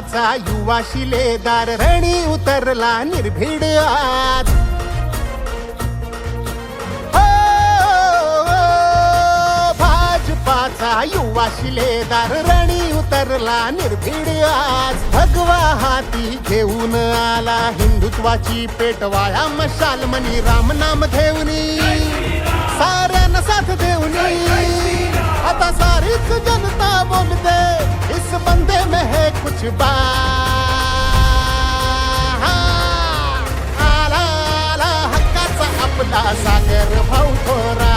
भाजपाचा युवा शिलेदार रणी उतरला निर्भीड आज. भाजपाचा युवा शिलेदार रणी उतरला निर्भीड आज. भगवा हाती घेऊन आला हिंदुत्वाची पेटवाया मशाल मनी रामनाम घेऊनी साऱ्यांना साथ देऊनी. आता सारीच जनता बोलते इस बंदे में है कुछ आला आला हक्काचा आपला सागर भाऊ थोरा.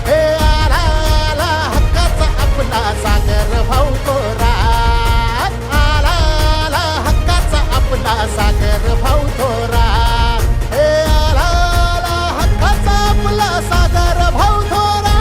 हे आला आला हक्काचा आपला सागर भाऊ थोरा. आला आला हक्काचा आपला सागर भाऊ थोरा. हे आला आला हक्काचा आपला सागर भाऊ थोरा.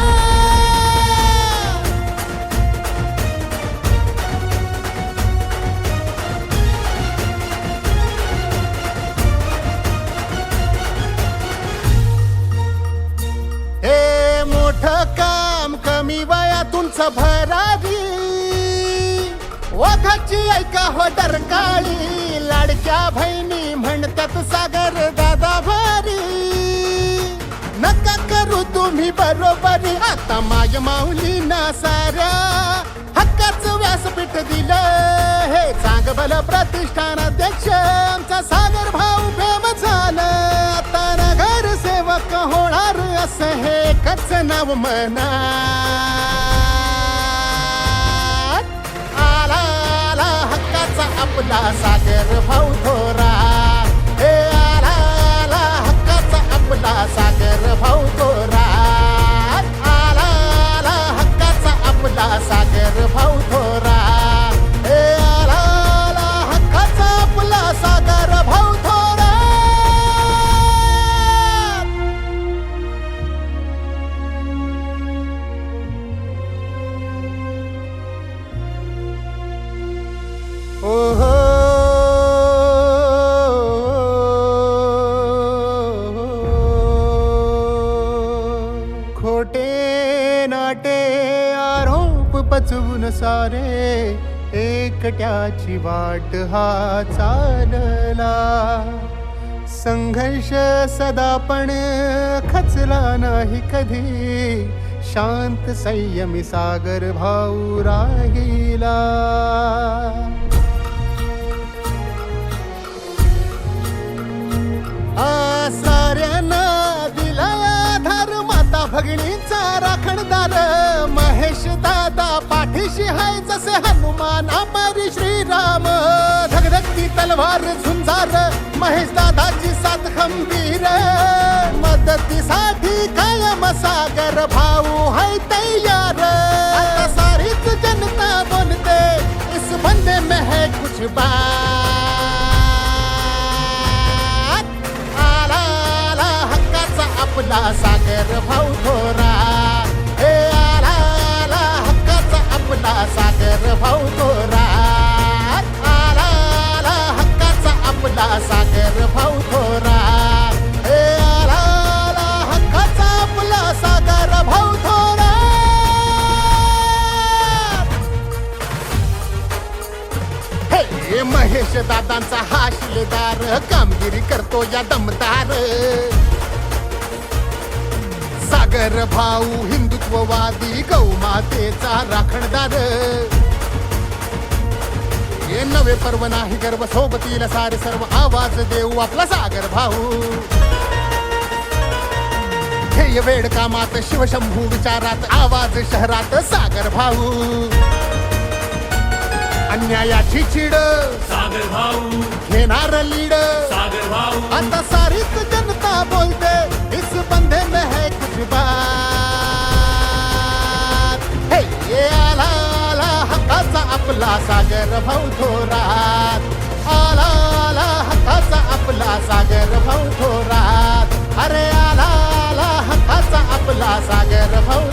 हे मोठं काम कमी वयातूनच भरारी. वाघाची ऐका हो डरकाळी. लाडक्या बहिणी म्हणतात सागर दादा भारी. नका करू तुम्ही बरोबरी. आता माय माऊलींना साऱ्या हक्काचं व्यासपीठ दिलं. हे चांग भल प्रतिष्ठान अध्यक्ष आमचा सागर भाऊ फेम झालं. आता नगर सेवक होणार असं हे एकच नाव म्हणा. आला आला हक्काचा आपला सागर भाऊ थोरा. हे आला आला हक्काचा आपला सागर भाऊ थोरा. आला आला हक्काचा आपला सागर भाऊ थोरा. हे आला आला हक्काचा आपला सागर भाऊ थोरा. ओहो खोटे नाटे आरोप पचवून सारे एकट्याची वाट हा चालला. संघर्ष सदा पण खचला नाही कधी. शांत संयमी सागर भाऊ राहिला. साऱ्यांना दिला आधार. माता भगिनींचा राखणदार. महेश दादा पाठीशी हाय जसे हनुमान अमरी श्रीराम. धगधगती तलवार झुंजार. महेश दादाची साथ खंबीर. मदतीसाठी कायम सागर भाऊ हाय तैयार. आता सारीच जनता बोलते इस बंदे में है कुछ आपला सागर भाऊ थोरा. हे आला आला हक्काचा आपला सागर भाऊ थोरा. आला आला हक्काचा आपला सागर भाऊ थोरा. हे आला आला हक्काचा आपला सागर भाऊ थोरा. हे महेश दादांचा हा शिलेदार कामगिरी करतो या दमदार. सागर भाऊ हिंदुत्ववादी गौमातेचा राखणदार. हे नवे पर्व नाही गर्व सोबतीला सारे सर्व आवाज देऊ आपला सागर भाऊ. ध्येय वेड कामात शिवशंभू विचारात आवाज शहरात सागर भाऊ. अन्यायाची चिड सागर भाऊ घेणार लीड. सागर भाऊ आता सारीच जनता बोलते इस बंदे में है कुछ बात. हे ये आला आला हक्काचा आपला सागर भाऊ थोरात. आला आला हक्काचा आपला सागर भाऊ थोरात. अरे आला आला हक्काचा आपला सागर भाऊ